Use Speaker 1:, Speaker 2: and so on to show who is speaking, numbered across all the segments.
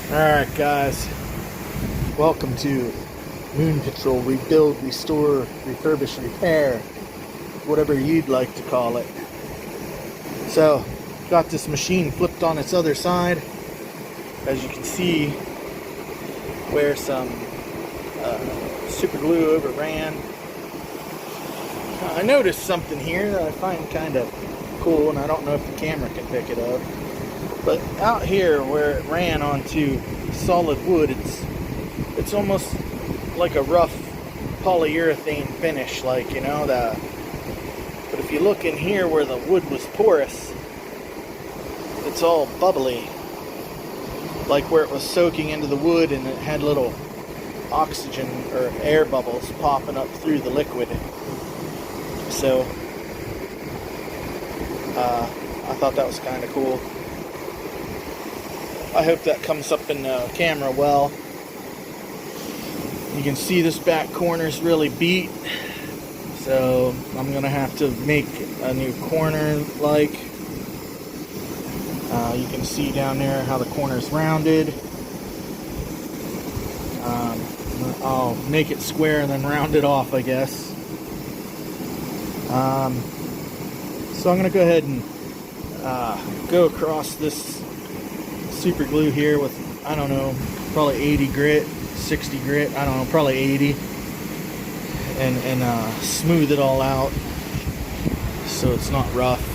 Speaker 1: Alright guys, welcome to Moon Patrol. We build, restore, refurbish, repair, whatever you'd like to call it. So, got this machine flipped on its other side. As you can see, where some super glue overran. I noticed something here that I find kind of cool, and I don't know if the camera can pick it up. But out here where it ran onto solid wood, it's almost like a rough polyurethane finish, like, you know, that. But if you look in here where the wood was porous, it's all bubbly, like where it was soaking into the wood and it had little oxygen or air bubbles popping up through the liquid. So I thought that was kind of cool. I hope that comes up in the camera well. You can see this back corner is really beat, so I'm gonna have to make a new corner. Like you can see down there how the corner is rounded. I'll make it square and then round it off, I guess. So I'm gonna go ahead and go across this super glue here with, I don't know, probably 80 grit, 60 grit, I don't know, probably 80, and smooth it all out so it's not rough,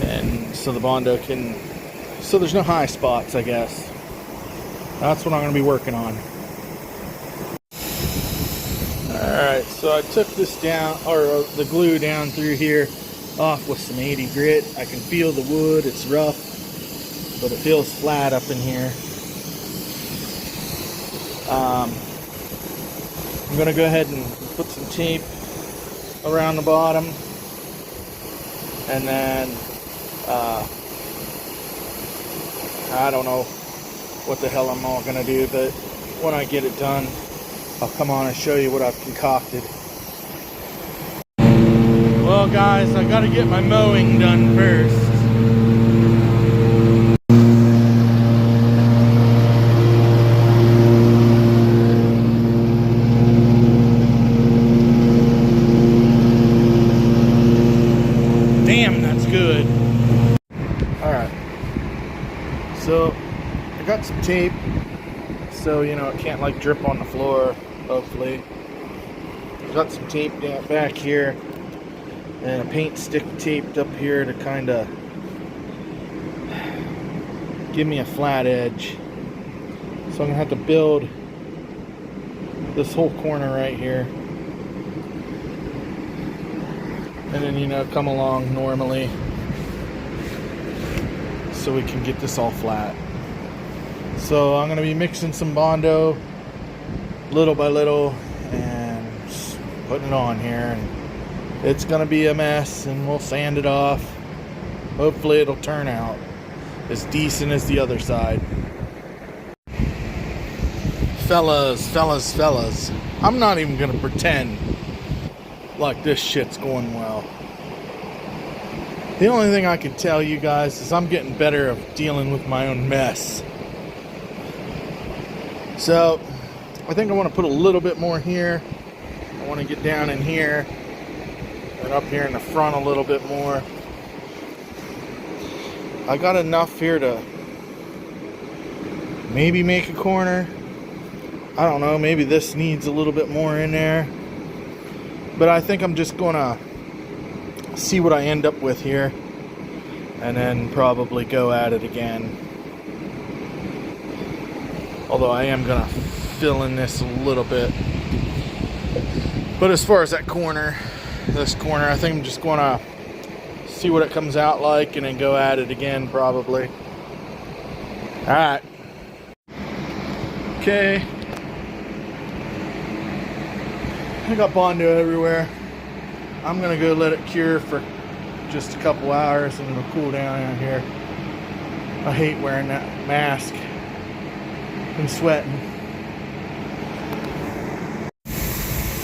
Speaker 1: and so the Bondo can, so there's no high spots, I guess. That's what I'm going to be working on. Alright, so I took this down, or the glue down through here off with some 80 grit. I can feel the wood, it's rough, but it feels flat up in here. I'm going to go ahead and put some tape around the bottom, and then I don't know what the hell I'm all going to do, but when I get it done, I'll come on and show you what I've concocted. Well guys, I got to get my mowing done first. So I got some tape, so you know it can't like drip on the floor, hopefully. Got some tape down back here and a paint stick taped up here to kind of give me a flat edge. So I'm gonna have to build this whole corner right here, and then, you know, come along normally so we can get this all flat. So I'm going to be mixing some Bondo little by little and putting it on here, and it's going to be a mess, and we'll sand it off. Hopefully it'll turn out as decent as the other side. Fellas, I'm not even going to pretend like this shit's going well. The only thing I can tell you guys is I'm getting better at dealing with my own mess. So, I think I want to put a little bit more here. I want to get down in here and up here in the front a little bit more. I got enough here to maybe make a corner. I don't know, maybe this needs a little bit more in there. But I think I'm just going to see what I end up with here, and then probably go at it again. Although I am gonna fill in this a little bit. But as far as that corner, this corner, I think I'm just gonna see what it comes out like and then go at it again probably. Alright. Okay. I got Bondo everywhere. I'm gonna go let it cure for just a couple hours and it'll cool down out here. I hate wearing that mask and sweating.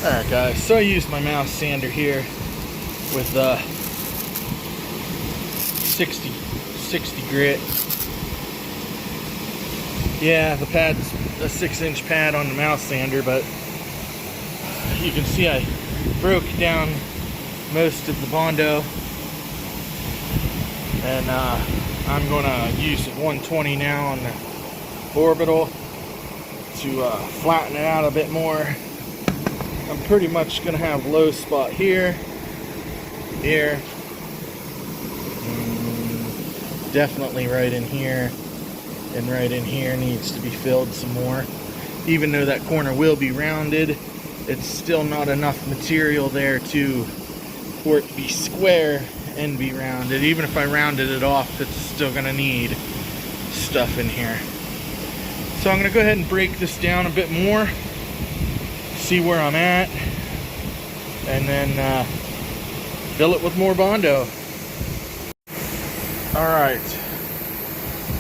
Speaker 1: Alright guys, so I used my mouse sander here with 60 grit. Yeah, the pad's a 6-inch pad on the mouse sander, but you can see I broke down most of the Bondo, and I'm gonna use 120 now on the orbital to flatten it out a bit more. I'm pretty much gonna have low spot here, here, definitely right in here, and right in here needs to be filled some more. Even though that corner will be rounded, it's still not enough material there for it to be square and be rounded. Even if I rounded it off, it's still gonna need stuff in here. So I'm gonna go ahead and break this down a bit more, see where I'm at, and then fill it with more Bondo. Alright,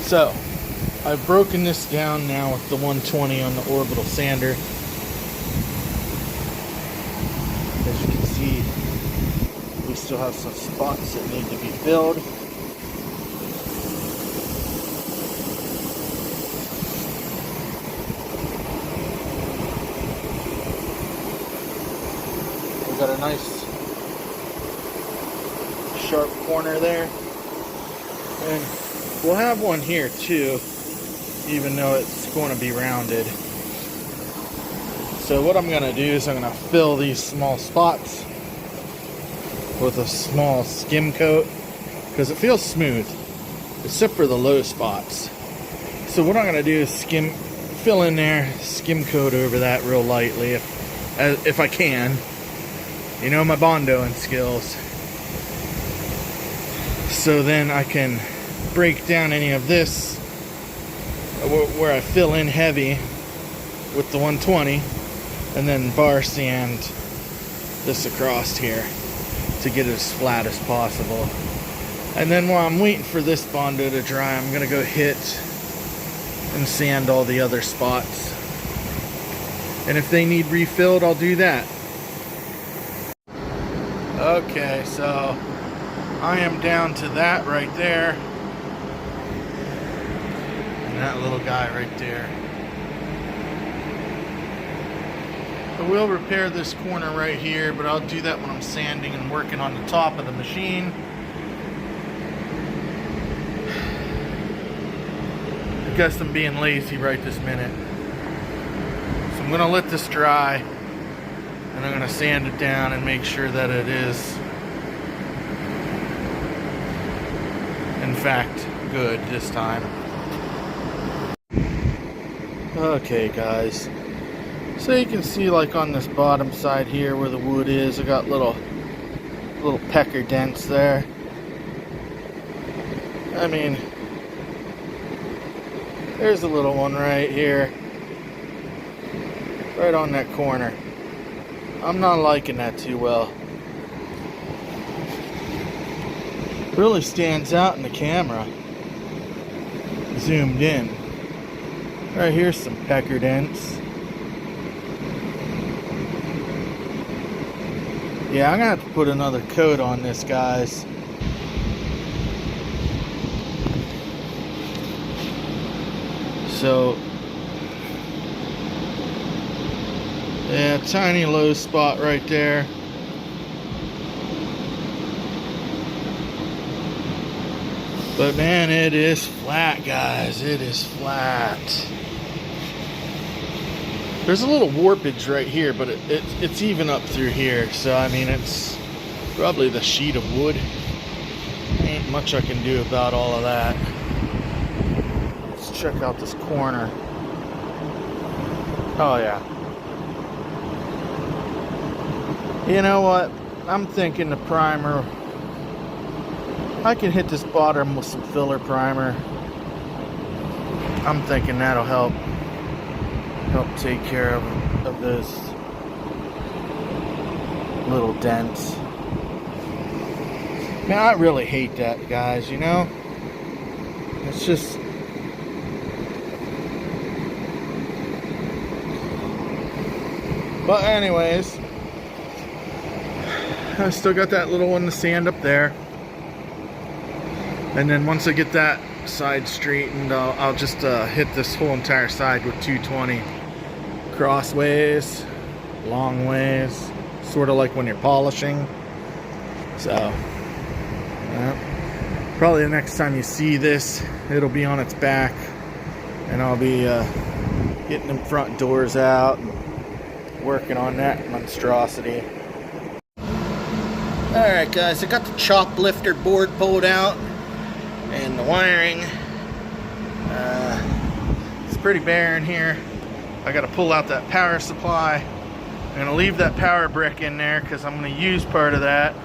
Speaker 1: so I've broken this down now with the 120 on the orbital sander. As you can see, we still have some spots that need to be filled. We got a nice sharp corner there. And we'll have one here too, even though it's going to be rounded. So what I'm going to do is I'm going to fill these small spots with a small skim coat, because it feels smooth, except for the low spots. So what I'm going to do is fill in there, skim coat over that real lightly, if I can. You know my Bondoing skills. So then I can break down any of this where I fill in heavy with the 120, and then bar sand this across here to get it as flat as possible. And then while I'm waiting for this Bondo to dry, I'm gonna go hit and sand all the other spots, and if they need refilled, I'll do that. Okay, so I am down to that right there, and that little guy right there. I will repair this corner right here, but I'll do that when I'm sanding and working on the top of the machine. I guess I'm being lazy right this minute. So I'm gonna let this dry, and I'm gonna sand it down and make sure that it is, in fact, good this time. Okay, guys. So you can see, like on this bottom side here where the wood is, I got little pecker dents there. I mean, there's a little one right here, right on that corner. I'm not liking that too well. Really stands out in the camera, zoomed in. Right here's some pecker dents. Yeah, I'm gonna have to put another coat on this, guys. So, yeah, tiny low spot right there. But man, it is flat, guys. It is flat. There's a little warpage right here, but it's even up through here. So, I mean, it's probably the sheet of wood. Ain't much I can do about all of that. Let's check out this corner. Oh, yeah. You know what? I'm thinking the primer, I can hit this bottom with some filler primer. I'm thinking that'll help take care of those little dents. Man, I really hate that, guys, you know? It's just... But anyways, I still got that little one to sand up there. And then once I get that side street, and I'll just hit this whole entire side with 220. Crossways, long ways, sort of like when you're polishing. So, probably the next time you see this, it'll be on its back, and I'll be getting them front doors out and working on that monstrosity. Alright guys, I got the chop lifter board pulled out and the wiring. It's pretty bare in here. I got to pull out that power supply. I'm going to leave that power brick in there because I'm going to use part of that.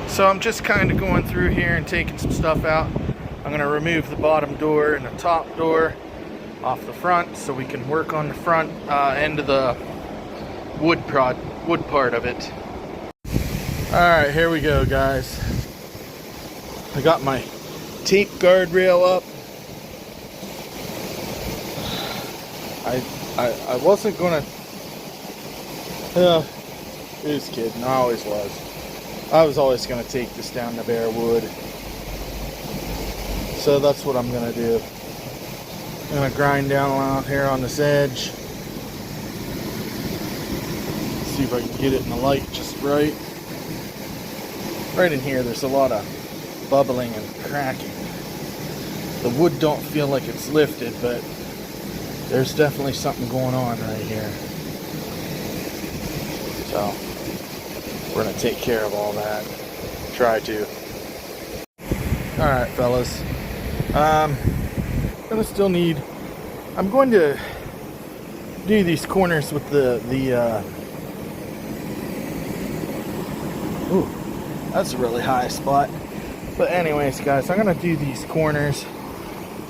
Speaker 1: So I'm just kind of going through here and taking some stuff out. I'm going to remove the bottom door and the top door off the front so we can work on the front end of the wood part of it. Alright, here we go guys. I got my tape guardrail up. I wasn't gonna just kidding, I always was. I was always gonna take this down to bare wood. So that's what I'm gonna do. I'm gonna grind down around here on this edge. See if I can get it in the light just right. Right in here there's a lot of bubbling and cracking. The wood don't feel like it's lifted, but there's definitely something going on right here. So we're gonna take care of all that. Try to. Alright fellas. I'm going to do these corners with ooh, that's a really high spot. But anyways guys, I'm gonna do these corners,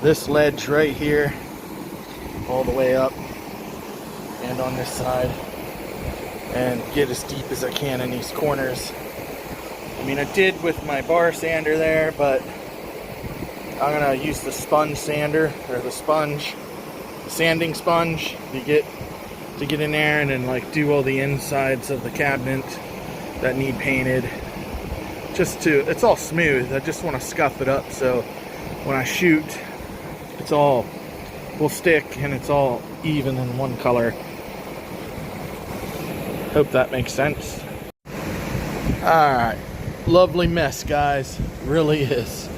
Speaker 1: this ledge right here, all the way up, and on this side, and get as deep as I can in these corners. I mean, I did with my bar sander there, but I'm gonna use the sponge sander, or the sanding sponge, to get in there and then like do all the insides of the cabinet that need painted. It's all smooth. I just want to scuff it up so when I shoot, it's all will stick and it's all even in one color. Hope that makes sense. Alright, lovely mess guys, really is.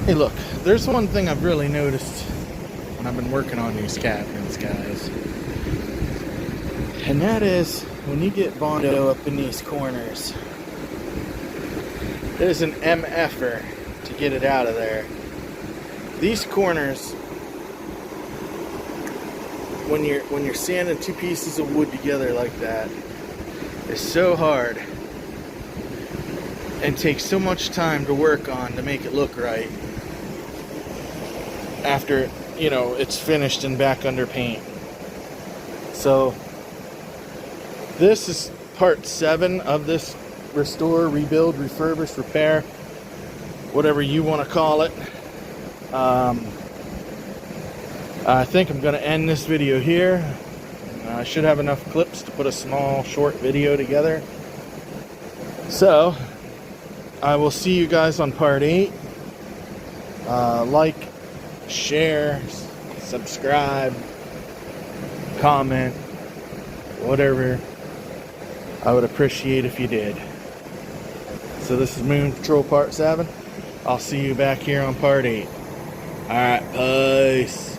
Speaker 1: Hey look, there's one thing I've really noticed when I've been working on these cabinets guys, and that is when you get Bondo up in these corners, there's an MFer to get it out of there. These corners, when you're sanding two pieces of wood together like that, is so hard and takes so much time to work on to make it look right after, you know, it's finished and back under paint. So this is part 7 of this restore, rebuild, refurbish, repair, whatever you want to call it. I think I'm going to end this video here. I should have enough clips to put a small short video together. So I will see you guys on part 8. Like, share, subscribe, comment, whatever. I would appreciate if you did. So this is Moon Patrol Part 7. I'll see you back here on Part 8. Alright, peace.